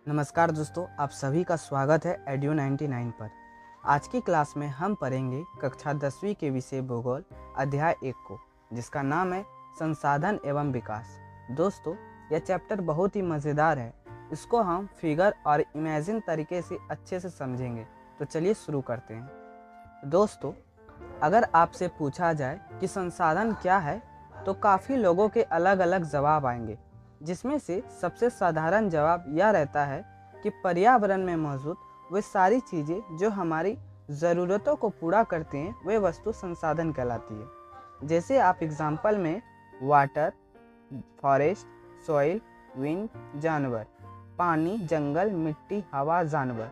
नमस्कार दोस्तों, आप सभी का स्वागत है एड्यू 99 पर। आज की क्लास में हम पढ़ेंगे कक्षा 10वीं के विषय भूगोल अध्याय 1 को, जिसका नाम है संसाधन एवं विकास। दोस्तों, यह चैप्टर बहुत ही मज़ेदार है। इसको हम फिगर और इमेजिन तरीके से अच्छे से समझेंगे। तो चलिए शुरू करते हैं। दोस्तों, अगर आपसे पूछा जाए कि संसाधन क्या है, तो काफ़ी लोगों के अलग अलग जवाब आएंगे, जिसमें से सबसे साधारण जवाब यह रहता है कि पर्यावरण में मौजूद वे सारी चीज़ें जो हमारी ज़रूरतों को पूरा करते हैं, वे वस्तु संसाधन कहलाती है। जैसे आप एग्जाम्पल में वाटर, फॉरेस्ट, सॉइल, विंड, जानवर, पानी, जंगल, मिट्टी, हवा, जानवर।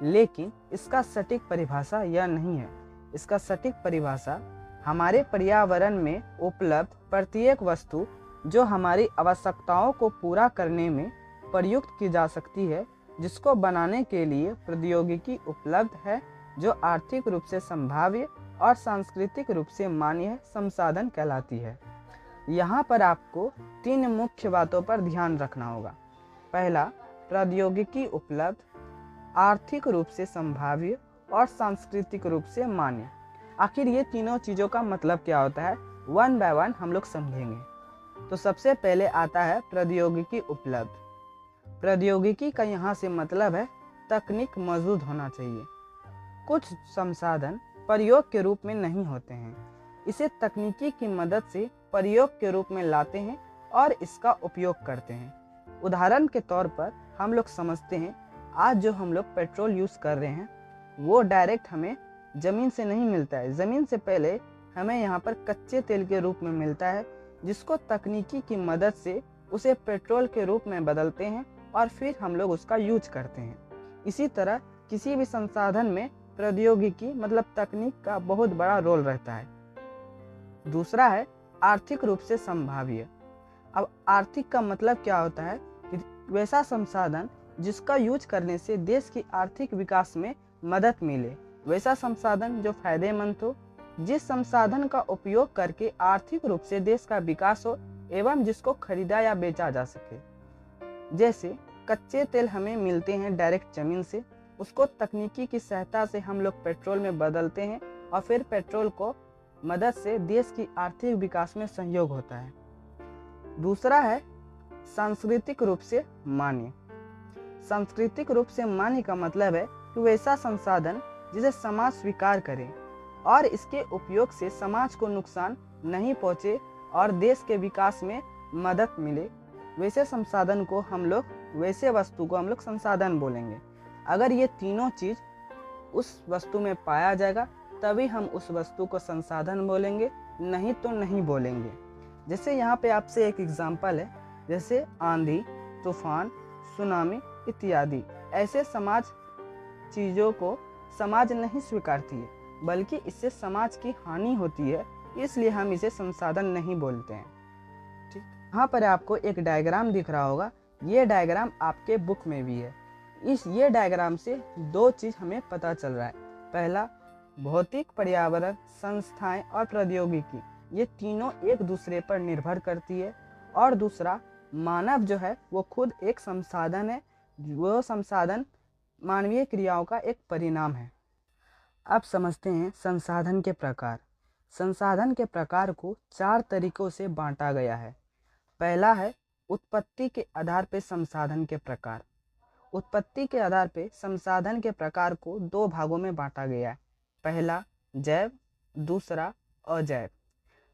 लेकिन इसका सटीक परिभाषा यह नहीं है। इसका सटीक परिभाषा हमारे पर्यावरण में उपलब्ध प्रत्येक वस्तु जो हमारी आवश्यकताओं को पूरा करने में प्रयुक्त की जा सकती है, जिसको बनाने के लिए प्रौद्योगिकी उपलब्ध है, जो आर्थिक रूप से संभाव्य और सांस्कृतिक रूप से मान्य संसाधन कहलाती है। यहाँ पर आपको 3 मुख्य बातों पर ध्यान रखना होगा। पहला, प्रौद्योगिकी उपलब्ध, आर्थिक रूप से संभाव्य और सांस्कृतिक रूप से मान्य। आखिर ये तीनों चीज़ों का मतलब क्या होता है, वन बाय वन हम लोग समझेंगे। तो सबसे पहले आता है प्रौद्योगिकी उपलब्ध। प्रौद्योगिकी का यहाँ से मतलब है तकनीक मौजूद होना चाहिए। कुछ संसाधन प्रयोग के रूप में नहीं होते हैं, इसे तकनीकी की मदद से प्रयोग के रूप में लाते हैं और इसका उपयोग करते हैं। उदाहरण के तौर पर हम लोग समझते हैं, आज जो हम लोग पेट्रोल यूज़ कर रहे हैं वो डायरेक्ट हमें ज़मीन से नहीं मिलता है। ज़मीन से पहले हमें यहाँ पर कच्चे तेल के रूप में मिलता है, जिसको तकनीकी की मदद से उसे पेट्रोल के रूप में बदलते हैं और फिर हम लोग उसका यूज करते हैं। इसी तरह किसी भी संसाधन में प्रौद्योगिकी मतलब तकनीक का बहुत बड़ा रोल रहता है। दूसरा है आर्थिक रूप से संभाव्य। अब आर्थिक का मतलब क्या होता है कि वैसा संसाधन जिसका यूज करने से देश की आर्थिक विकास में मदद मिले, वैसा संसाधन जो फायदेमंद हो, जिस संसाधन का उपयोग करके आर्थिक रूप से देश का विकास हो एवं जिसको खरीदा या बेचा जा सके। जैसे कच्चे तेल हमें मिलते हैं डायरेक्ट ज़मीन से, उसको तकनीकी की सहायता से हम लोग पेट्रोल में बदलते हैं और फिर पेट्रोल को मदद से देश की आर्थिक विकास में सहयोग होता है। दूसरा है सांस्कृतिक रूप से मान्य। सांस्कृतिक रूप से मान्य का मतलब है कि वैसा संसाधन जिसे समाज स्वीकार करे और इसके उपयोग से समाज को नुकसान नहीं पहुँचे और देश के विकास में मदद मिले, वैसे संसाधन को हम लोग, वैसे वस्तु को हम लोग संसाधन बोलेंगे। अगर ये तीनों चीज़ उस वस्तु में पाया जाएगा तभी हम उस वस्तु को संसाधन बोलेंगे, नहीं तो नहीं बोलेंगे। जैसे यहाँ पे आपसे एक एग्जाम्पल है, जैसे आंधी, तूफान, सुनामी इत्यादि। ऐसे समाज चीज़ों को समाज नहीं स्वीकारती है, बल्कि इससे समाज की हानि होती है, इसलिए हम इसे संसाधन नहीं बोलते हैं। ठीक, यहाँ पर आपको एक डायग्राम दिख रहा होगा। ये डायग्राम आपके बुक में भी है। ये डायग्राम से 2 चीज़ हमें पता चल रहा है। पहला, भौतिक पर्यावरण, संस्थाएं और प्रौद्योगिकी, ये तीनों एक दूसरे पर निर्भर करती है। और दूसरा, मानव जो है वो खुद एक संसाधन है, वो संसाधन मानवीय क्रियाओं का एक परिणाम है। अब समझते हैं संसाधन के प्रकार। संसाधन के प्रकार को 4 तरीकों से बांटा गया है। पहला है उत्पत्ति के आधार पर संसाधन के प्रकार। उत्पत्ति के आधार पर संसाधन के प्रकार को 2 भागों में बांटा गया है। पहला जैव, दूसरा अजैव।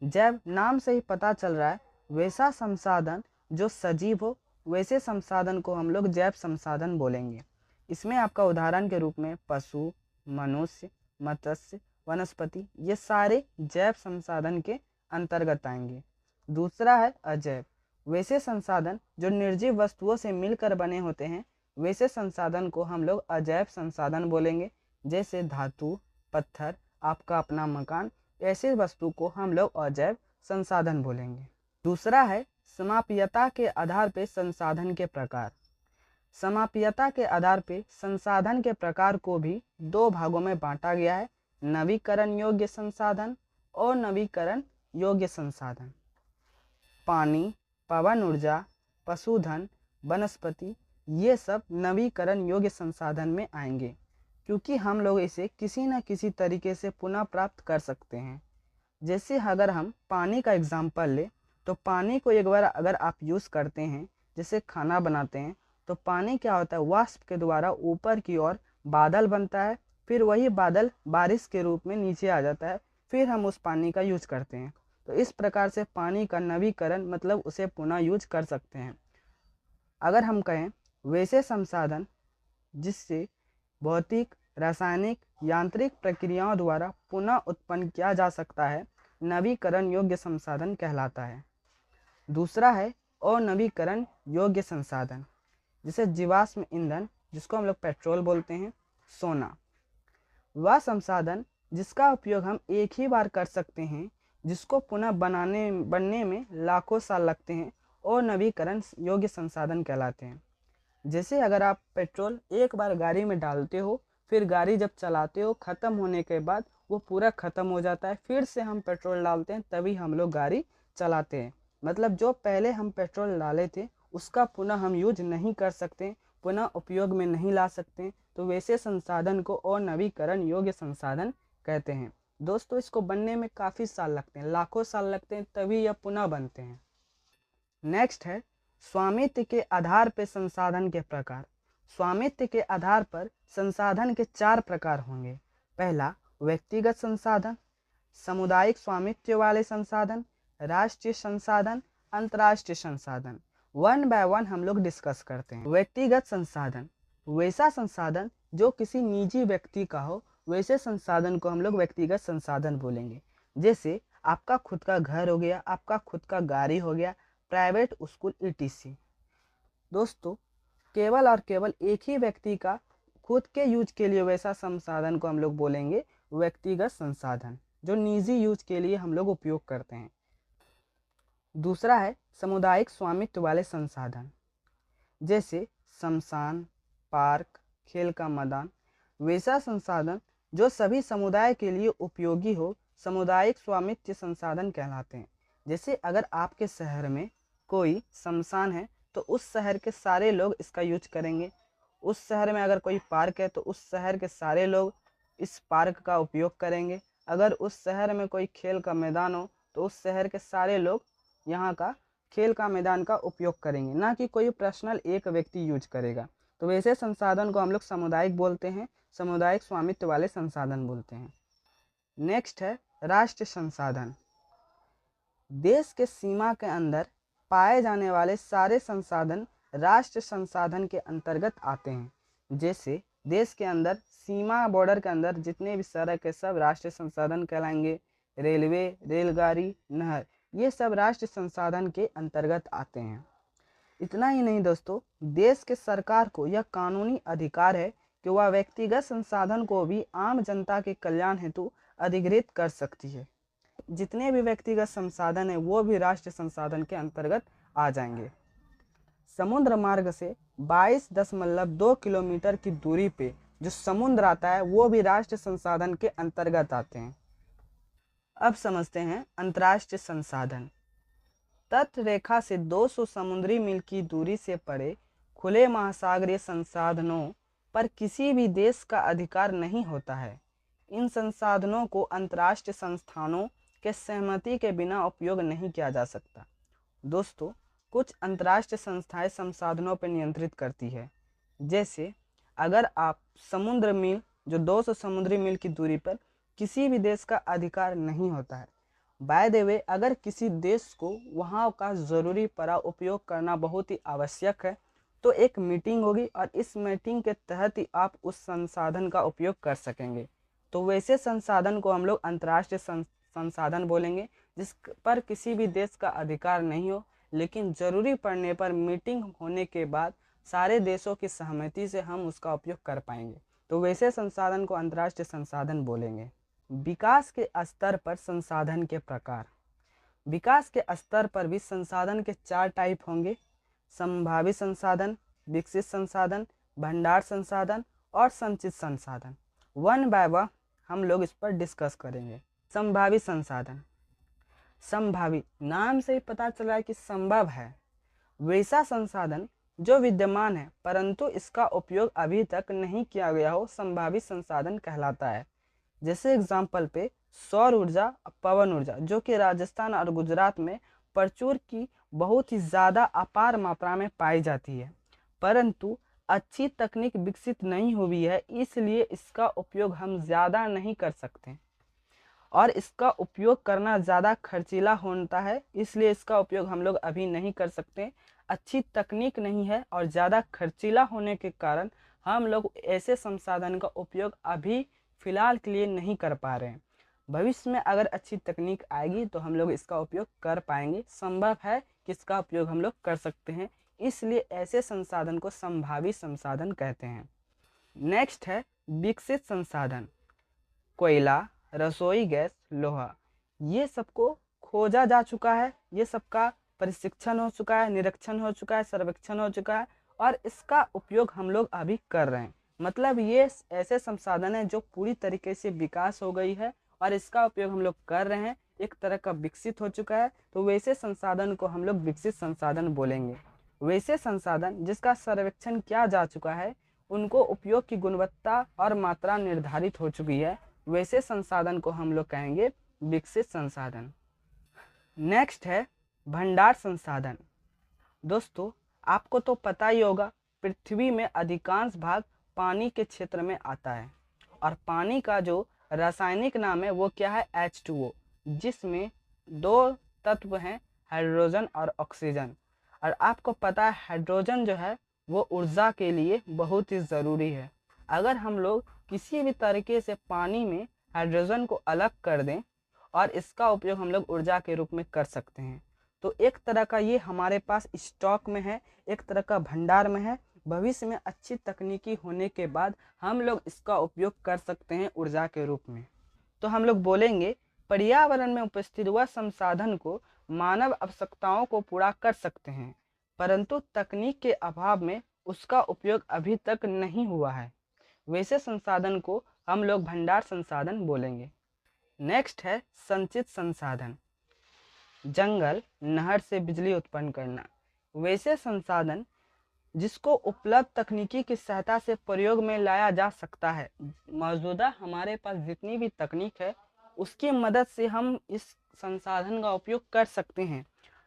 जैव नाम से ही पता चल रहा है, वैसा संसाधन जो सजीव हो, वैसे संसाधन को हम लोग जैव संसाधन बोलेंगे। इसमें आपका उदाहरण के रूप में पशु, मनुष्य, मत्स्य, वनस्पति, ये सारे जैव संसाधन के अंतर्गत आएंगे। दूसरा है अजैव। वैसे संसाधन जो निर्जीव वस्तुओं से मिलकर बने होते हैं, वैसे संसाधन को हम लोग अजैव संसाधन बोलेंगे। जैसे धातु, पत्थर, आपका अपना मकान, ऐसे वस्तु को हम लोग अजैव संसाधन बोलेंगे। दूसरा है समाप्यता के आधार पर संसाधन के प्रकार। समाप्यता के आधार पर संसाधन के प्रकार को भी 2 भागों में बांटा गया है, नवीकरण योग्य संसाधन और नवीकरण योग्य संसाधन। पानी, पवन ऊर्जा, पशुधन, वनस्पति, ये सब नवीकरण योग्य संसाधन में आएंगे, क्योंकि हम लोग इसे किसी न किसी तरीके से पुनः प्राप्त कर सकते हैं। जैसे अगर हम पानी का एग्जाम्पल लें, तो पानी को एक बार अगर आप यूज़ करते हैं, जैसे खाना बनाते हैं, तो पानी क्या होता है, वाष्प के द्वारा ऊपर की ओर बादल बनता है, फिर वही बादल बारिश के रूप में नीचे आ जाता है, फिर हम उस पानी का यूज करते हैं। तो इस प्रकार से पानी का नवीकरण मतलब उसे पुनः यूज कर सकते हैं। अगर हम कहें वैसे संसाधन जिससे भौतिक, रासायनिक, यांत्रिक प्रक्रियाओं द्वारा पुनः उत्पन्न किया जा सकता है, नवीकरण योग्य संसाधन कहलाता है। दूसरा है अनवीकरण योग्य संसाधन, जैसे जीवाश्म ईंधन, जिसको हम लोग पेट्रोल बोलते हैं, सोना। वह संसाधन जिसका उपयोग हम एक ही बार कर सकते हैं, जिसको पुनः बनने में लाखों साल लगते हैं, और नवीकरण योग्य संसाधन कहलाते हैं। जैसे अगर आप पेट्रोल एक बार गाड़ी में डालते हो, फिर गाड़ी जब चलाते हो, ख़त्म होने के बाद वो पूरा ख़त्म हो जाता है, फिर से हम पेट्रोल डालते हैं, तभी हम लोग गाड़ी चलाते हैं। मतलब जो पहले हम पेट्रोल डाले थे उसका पुनः हम यूज नहीं कर सकते, पुनः उपयोग में नहीं ला सकते, तो वैसे संसाधन को अनवीकरण योग्य संसाधन कहते हैं। दोस्तों, इसको बनने में काफ़ी साल लगते हैं, लाखों साल लगते हैं, तभी यह पुनः बनते हैं। नेक्स्ट है स्वामित्व के आधार पर संसाधन के प्रकार। स्वामित्व के आधार पर संसाधन के 4 प्रकार होंगे। पहला व्यक्तिगत संसाधन, सामुदायिक स्वामित्व वाले संसाधन, राष्ट्रीय संसाधन, अंतर्राष्ट्रीय संसाधन। वन बाय वन हम लोग डिस्कस करते हैं। व्यक्तिगत संसाधन, वैसा संसाधन जो किसी निजी व्यक्ति का हो, वैसे संसाधन को हम लोग व्यक्तिगत संसाधन बोलेंगे। जैसे आपका खुद का घर हो गया, आपका खुद का गाड़ी हो गया, प्राइवेट स्कूल etc। दोस्तों, केवल और केवल एक ही व्यक्ति का खुद के यूज के लिए वैसा संसाधन को हम लोग बोलेंगे व्यक्तिगत संसाधन, जो निजी यूज के लिए हम लोग उपयोग करते हैं। दूसरा है सामुदायिक स्वामित्व वाले संसाधन, जैसे शमशान, पार्क, खेल का मैदान। वैसा संसाधन जो सभी समुदाय के लिए उपयोगी हो, सामुदायिक स्वामित्व संसाधन कहलाते हैं। जैसे अगर आपके शहर में कोई शमशान है, तो उस शहर के सारे लोग इसका यूज करेंगे। उस शहर में अगर कोई पार्क है, तो उस शहर के सारे लोग इस पार्क का उपयोग करेंगे। अगर उस शहर में कोई खेल का मैदान हो, तो उस शहर के सारे लोग यहाँ का खेल का मैदान का उपयोग करेंगे, ना कि कोई पर्सनल एक व्यक्ति यूज करेगा। तो वैसे संसाधन को हम लोग सामुदायिक बोलते हैं, सामुदायिक स्वामित्व वाले संसाधन बोलते हैं। नेक्स्ट है राष्ट्रीय संसाधन। देश के सीमा के अंदर पाए जाने वाले सारे संसाधन राष्ट्रीय संसाधन के अंतर्गत आते हैं। जैसे देश के अंदर सीमा बॉर्डर के अंदर जितने भी सड़क है, सब राष्ट्रीय संसाधन कहलाएंगे। रेलवे, रेलगाड़ी, नहर, ये सब राष्ट्रीय संसाधन के अंतर्गत आते हैं। इतना ही नहीं दोस्तों, देश के सरकार को यह कानूनी अधिकार है कि वह व्यक्तिगत संसाधन को भी आम जनता के कल्याण हेतु अधिग्रहित कर सकती है। जितने भी व्यक्तिगत संसाधन है वो भी राष्ट्रीय संसाधन के अंतर्गत आ जाएंगे। समुद्र मार्ग से 22.2 किलोमीटर की दूरी पे जो समुद्र आता है, वो भी राष्ट्रीय संसाधन के अंतर्गत आते हैं। अब समझते हैं अंतर्राष्ट्रीय संसाधन। तट रेखा से 200 समुद्री मील की दूरी से परे खुले महासागरीय संसाधनों पर किसी भी देश का अधिकार नहीं होता है। इन संसाधनों को अंतर्राष्ट्रीय संस्थानों के सहमति के बिना उपयोग नहीं किया जा सकता। दोस्तों, कुछ अंतर्राष्ट्रीय संस्थाएं संसाधनों पर नियंत्रित करती है। जैसे अगर आप समुद्र मील, जो 200 समुद्री मील की दूरी पर किसी भी देश का अधिकार नहीं होता है। बाय द वे, अगर किसी देश को वहाँ का ज़रूरी परा उपयोग करना बहुत ही आवश्यक है, तो एक मीटिंग होगी और इस मीटिंग के तहत ही आप उस संसाधन का उपयोग कर सकेंगे। तो वैसे संसाधन को हम लोग अंतर्राष्ट्रीय संसाधन बोलेंगे, जिस पर किसी भी देश का अधिकार नहीं हो, लेकिन ज़रूरी पड़ने पर मीटिंग होने के बाद सारे देशों की सहमति से हम उसका उपयोग कर पाएंगे। तो वैसे संसाधन को अंतर्राष्ट्रीय संसाधन बोलेंगे। विकास के स्तर पर संसाधन के प्रकार। विकास के स्तर पर भी संसाधन के 4 टाइप होंगे: संभावित संसाधन, विकसित संसाधन, भंडार संसाधन और संचित संसाधन। वन बाय वन हम लोग इस पर डिस्कस करेंगे। संभावित संसाधन। संभावित नाम से ही पता चला है कि संभव है। वैसा संसाधन जो विद्यमान है परंतु इसका उपयोग अभी तक नहीं किया गया हो, संभावित संसाधन कहलाता है। जैसे एग्जाम्पल पे सौर ऊर्जा, पवन ऊर्जा, जो कि राजस्थान और गुजरात में प्रचुर की बहुत ही ज़्यादा अपार मात्रा में पाई जाती है, परंतु अच्छी तकनीक विकसित नहीं हुई है, इसलिए इसका उपयोग हम ज़्यादा नहीं कर सकते और इसका उपयोग करना ज़्यादा खर्चीला होता है, इसलिए इसका उपयोग हम लोग अभी नहीं कर सकते। अच्छी तकनीक नहीं है और ज़्यादा खर्चीला होने के कारण हम लोग ऐसे संसाधन का उपयोग अभी फ़िलहाल के लिए नहीं कर पा रहे हैं। भविष्य में अगर अच्छी तकनीक आएगी तो हम लोग इसका उपयोग कर पाएंगे, संभव है कि इसका उपयोग हम लोग कर सकते हैं, इसलिए ऐसे संसाधन को संभावित संसाधन कहते हैं। नेक्स्ट है विकसित संसाधन। कोयला, रसोई गैस, लोहा, ये सबको खोजा जा चुका है, ये सबका प्रशिक्षण हो चुका है, निरीक्षण हो चुका है, सर्वेक्षण हो चुका है और इसका उपयोग हम लोग अभी कर रहे हैं। मतलब ये ऐसे संसाधन है जो पूरी तरीके से विकास हो गई है और इसका उपयोग हम लोग कर रहे हैं, एक तरह का विकसित हो चुका है, तो वैसे संसाधन को हम लोग विकसित संसाधन बोलेंगे। वैसे संसाधन जिसका सर्वेक्षण किया जा चुका है, उनको उपयोग की गुणवत्ता और मात्रा निर्धारित हो चुकी है, वैसे संसाधन को हम लोग कहेंगे विकसित संसाधन। नेक्स्ट है भंडार संसाधन। दोस्तों आपको तो पता ही होगा, पृथ्वी में अधिकांश भाग पानी के क्षेत्र में आता है और पानी का जो रासायनिक नाम है वो क्या है, H2O, जिसमें दो तत्व हैं, हाइड्रोजन और ऑक्सीजन। और आपको पता है हाइड्रोजन जो है वो ऊर्जा के लिए बहुत ही ज़रूरी है। अगर हम लोग किसी भी तरीके से पानी में हाइड्रोजन को अलग कर दें और इसका उपयोग हम लोग ऊर्जा के रूप में कर सकते हैं, तो एक तरह का ये हमारे पास स्टॉक में है, एक तरह का भंडार में है। भविष्य में अच्छी तकनीकी होने के बाद हम लोग इसका उपयोग कर सकते हैं ऊर्जा के रूप में। तो हम लोग बोलेंगे पर्यावरण में उपस्थित हुआ संसाधन को मानव आवश्यकताओं को पूरा कर सकते हैं, परंतु तकनीक के अभाव में उसका उपयोग अभी तक नहीं हुआ है, वैसे संसाधन को हम लोग भंडार संसाधन बोलेंगे। नेक्स्ट है संचित संसाधन। जंगल, नहर से बिजली उत्पन्न करना, वैसे संसाधन जिसको उपलब्ध तकनीकी की सहायता से प्रयोग में लाया जा सकता है। मौजूदा हमारे पास जितनी भी तकनीक है उसकी मदद से हम इस संसाधन का उपयोग कर सकते हैं,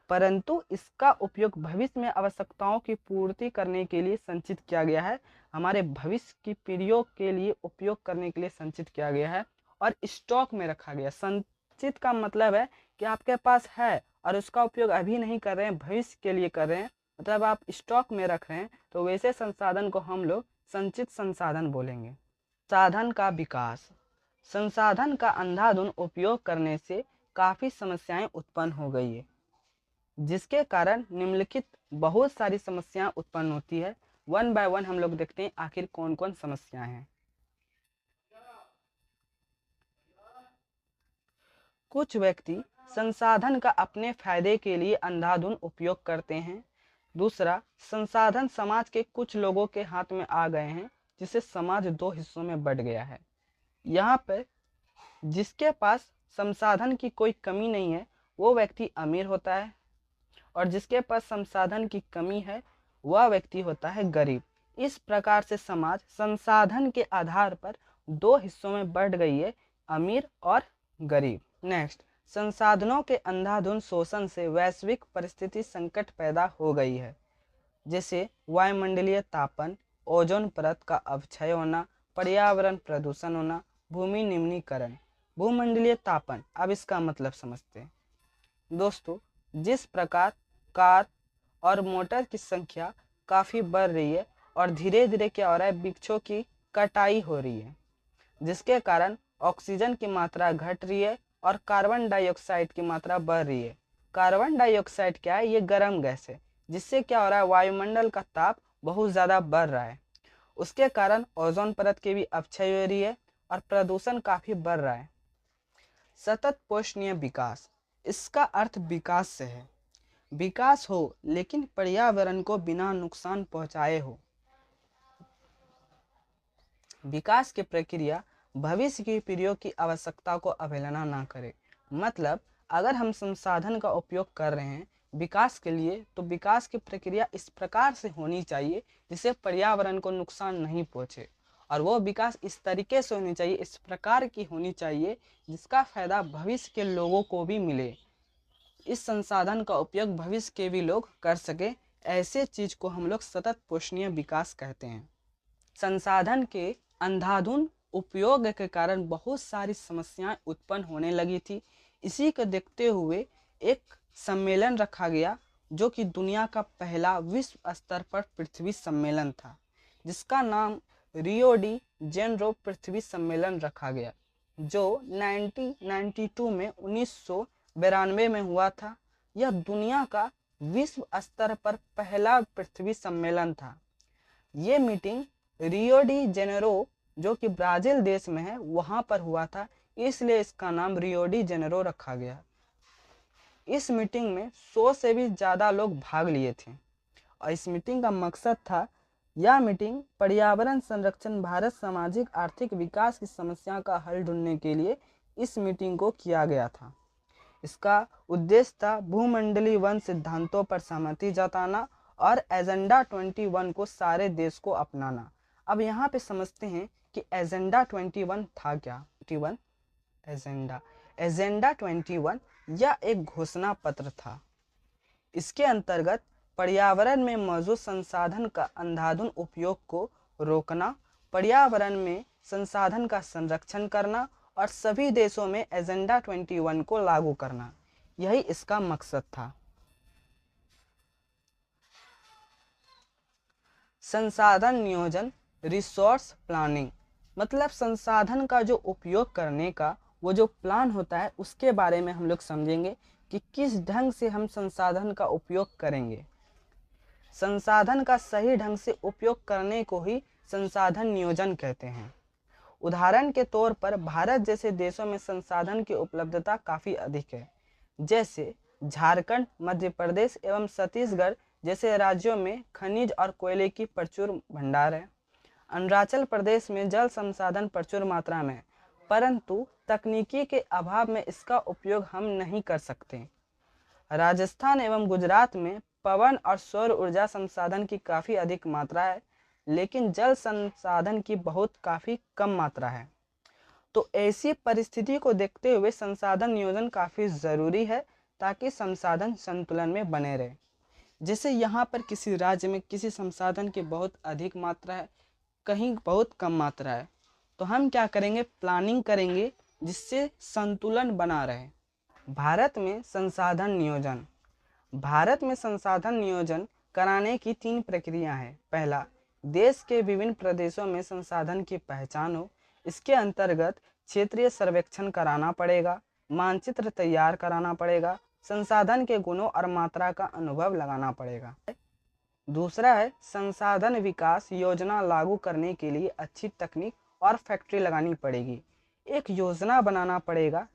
परंतु इसका उपयोग भविष्य में आवश्यकताओं की पूर्ति करने के लिए संचित किया गया है, हमारे भविष्य की पीढ़ियों के लिए उपयोग करने के लिए संचित किया गया है और स्टॉक में रखा गया। संचित का मतलब है कि आपके पास है और उसका उपयोग अभी नहीं कर रहे हैं, भविष्य के लिए कर रहे हैं, मतलब आप स्टॉक में रख रहे हैं, तो वैसे संसाधन को हम लोग संचित संसाधन बोलेंगे। साधन का विकास। संसाधन का अंधाधुंध उपयोग करने से काफ़ी समस्याएं उत्पन्न हो गई है, जिसके कारण निम्नलिखित बहुत सारी समस्याएं उत्पन्न होती है। वन बाय वन हम लोग देखते हैं आखिर कौन कौन समस्याएं हैं। कुछ व्यक्ति संसाधन का अपने फायदे के लिए अंधाधुंध उपयोग करते हैं। दूसरा, संसाधन समाज के कुछ लोगों के हाथ में आ गए हैं, जिससे समाज दो हिस्सों में बंट गया है। यहाँ पर जिसके पास संसाधन की कोई कमी नहीं है वो व्यक्ति अमीर होता है और जिसके पास संसाधन की कमी है वह व्यक्ति होता है गरीब। इस प्रकार से समाज संसाधन के आधार पर दो हिस्सों में बंट गई है, अमीर और गरीब। नेक्स्ट, संसाधनों के अंधाधुंध शोषण से वैश्विक परिस्थिति संकट पैदा हो गई है, जैसे वायुमंडलीय तापन, ओजोन परत का अवक्षय होना, पर्यावरण प्रदूषण होना, भूमि निम्नीकरण। भूमंडलीय तापन, अब इसका मतलब समझते हैं। दोस्तों, जिस प्रकार कार और मोटर की संख्या काफ़ी बढ़ रही है और धीरे धीरे क्या हो रहा है, वृक्षों की कटाई हो रही है, जिसके कारण ऑक्सीजन की मात्रा घट रही है और कार्बन डाइऑक्साइड की मात्रा बढ़ रही है। कार्बन डाइऑक्साइड क्या है, ये गर्म गैस है, जिससे क्या हो रहा है, वायुमंडल का ताप बहुत ज़्यादा बढ़ रहा है। उसके कारण ओजोन परत की भी अवक्षय हो रही है और प्रदूषण काफ़ी बढ़ रहा है। सतत पोषणीय विकास, इसका अर्थ विकास से है, विकास हो लेकिन पर्यावरण को बिना नुकसान पहुंचाए हो। विकास की प्रक्रिया भविष्य की पीढ़ियों की आवश्यकता को अवहेलना ना करे। मतलब अगर हम संसाधन का उपयोग कर रहे हैं विकास के लिए, तो विकास की प्रक्रिया इस प्रकार से होनी चाहिए जिससे पर्यावरण को नुकसान नहीं पहुंचे, और वो विकास इस तरीके से होनी चाहिए, इस प्रकार की होनी चाहिए जिसका फायदा भविष्य के लोगों को भी मिले, इस संसाधन का उपयोग भविष्य के भी लोग कर सके। ऐसे चीज को हम लोग सतत पोषणीय विकास कहते हैं। संसाधन के अंधाधुंध उपयोग के कारण बहुत सारी समस्याएं उत्पन्न होने लगी थी। इसी को देखते हुए एक सम्मेलन रखा गया जो कि दुनिया का पहला विश्व स्तर पर पृथ्वी सम्मेलन था, जिसका नाम रियो डी जेनेरो पृथ्वी सम्मेलन रखा गया, जो 1992 में 1992 में हुआ था। यह दुनिया का विश्व स्तर पर पहला पृथ्वी सम्मेलन था। ये मीटिंग रियो डी जेनेरो जो कि ब्राज़ील देश में है वहाँ पर हुआ था, इसलिए इसका नाम रियो डी जेनेरो रखा गया। इस मीटिंग में 100 से भी ज़्यादा लोग भाग लिए थे और इस मीटिंग का मकसद था, यह मीटिंग पर्यावरण संरक्षण, भारत सामाजिक आर्थिक विकास की समस्या का हल ढूंढने के लिए इस मीटिंग को किया गया था। इसका उद्देश्य था भूमंडलीय वन सिद्धांतों पर सहमति जताना और एजेंडा 21 को सारे देश को अपनाना। अब यहाँ पे समझते हैं कि एजेंडा 21 था क्या। 21 एजेंडा 21 यह एक घोषणा पत्र था। इसके अंतर्गत पर्यावरण में मौजूद संसाधन का अंधाधुंध उपयोग को रोकना, पर्यावरण में संसाधन का संरक्षण करना और सभी देशों में एजेंडा 21 को लागू करना, यही इसका मकसद था। संसाधन नियोजन, रिसोर्स प्लानिंग, मतलब संसाधन का जो उपयोग करने का वो जो प्लान होता है उसके बारे में हम लोग समझेंगे कि किस ढंग से हम संसाधन का उपयोग करेंगे। संसाधन का सही ढंग से उपयोग करने को ही संसाधन नियोजन कहते हैं। उदाहरण के तौर पर भारत जैसे देशों में संसाधन की उपलब्धता काफ़ी अधिक है। जैसे झारखंड, मध्य प्रदेश एवं छत्तीसगढ़ जैसे राज्यों में खनिज और कोयले की प्रचुर भंडार है। अरुणाचल प्रदेश में जल संसाधन प्रचुर मात्रा में, परंतु तकनीकी के अभाव में इसका उपयोग हम नहीं कर सकते। राजस्थान एवं गुजरात में पवन और सौर ऊर्जा संसाधन की काफ़ी अधिक मात्रा है, लेकिन जल संसाधन की काफ़ी कम मात्रा है। तो ऐसी परिस्थिति को देखते हुए संसाधन नियोजन काफ़ी ज़रूरी है ताकि संसाधन संतुलन में बने रहे। जैसे यहाँ पर किसी राज्य में किसी संसाधन की बहुत अधिक मात्रा है, कहीं बहुत कम मात्रा है, तो हम क्या करेंगे, प्लानिंग करेंगे जिससे संतुलन बना रहे। भारत में संसाधन नियोजन, भारत में संसाधन नियोजन कराने की 3 प्रक्रिया है। पहला, देश के विभिन्न प्रदेशों में संसाधन की पहचान हो, इसके अंतर्गत क्षेत्रीय सर्वेक्षण कराना पड़ेगा, मानचित्र तैयार कराना पड़ेगा, संसाधन के गुणों और मात्रा का अनुभव लगाना पड़ेगा। दूसरा है संसाधन विकास योजना लागू करने के लिए अच्छी तकनीक और फैक्ट्री लगानी पड़ेगी। एक योजना बनाना पड़ेगा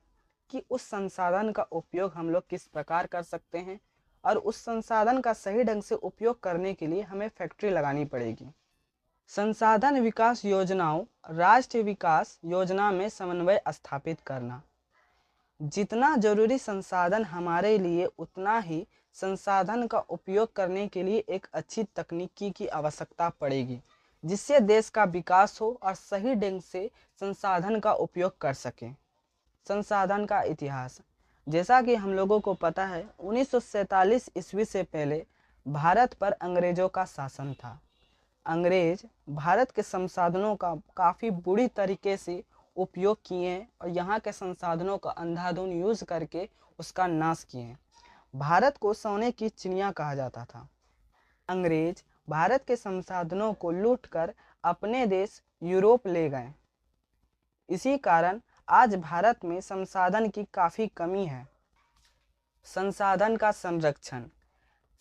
कि उस संसाधन का उपयोग हम लोग किस प्रकार कर सकते हैं और उस संसाधन का सही ढंग से उपयोग करने के लिए हमें फैक्ट्री लगानी पड़ेगी। संसाधन विकास योजनाओं, राष्ट्रीय विकास योजना में समन्वय स्थापित करना। जितना जरूरी संसाधन हमारे लिए उतना ही संसाधन का उपयोग करने के लिए एक अच्छी तकनीकी की आवश्यकता पड़ेगी, जिससे देश का विकास हो और सही ढंग से संसाधन का उपयोग कर सकें। संसाधन का इतिहास, जैसा कि हम लोगों को पता है 1947 ईस्वी से पहले भारत पर अंग्रेजों का शासन था। अंग्रेज भारत के संसाधनों का काफ़ी बुरी तरीके से उपयोग किए हैं और यहाँ के संसाधनों का अंधाधुंध यूज करके उसका नाश किए हैं। भारत को सोने की चिड़िया कहा जाता था। अंग्रेज भारत के संसाधनों को लूटकर अपने देश यूरोप ले गए। इसी कारण आज भारत में संसाधन की काफ़ी कमी है। संसाधन का संरक्षण,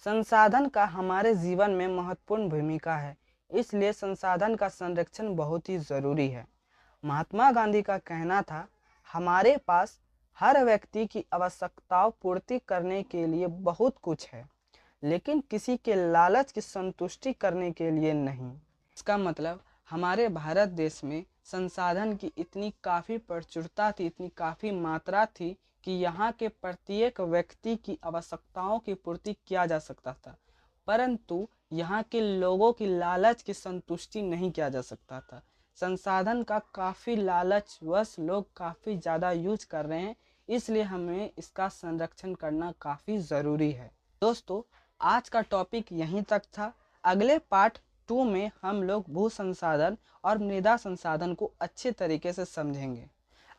संसाधन का हमारे जीवन में महत्वपूर्ण भूमिका है, इसलिए संसाधन का संरक्षण बहुत ही ज़रूरी है। महात्मा गांधी का कहना था, हमारे पास हर व्यक्ति की आवश्यकताओं पूर्ति करने के लिए बहुत कुछ है, लेकिन किसी के लालच की संतुष्टि करने के लिए नहीं। इसका मतलब हमारे भारत देश में संसाधन की इतनी काफ़ी प्रचुरता थी, इतनी काफ़ी मात्रा थी कि यहाँ के प्रत्येक व्यक्ति की आवश्यकताओं की पूर्ति किया जा सकता था, परंतु यहाँ के लोगों की लालच की संतुष्टि नहीं किया जा सकता था। संसाधन का काफ़ी लालचवश लोग काफ़ी ज़्यादा यूज कर रहे हैं, इसलिए हमें इसका संरक्षण करना काफ़ी ज़रूरी है। दोस्तों, आज का टॉपिक यहीं तक था। अगले पार्ट 2 में हम लोग भू संसाधन और मृदा संसाधन को अच्छे तरीके से समझेंगे।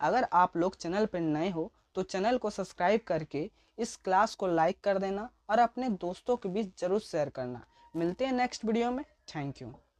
अगर आप लोग चैनल पर नए हो तो चैनल को सब्सक्राइब करके इस क्लास को लाइक कर देना और अपने दोस्तों के बीच ज़रूर शेयर करना। मिलते हैं नेक्स्ट वीडियो में। Thank you.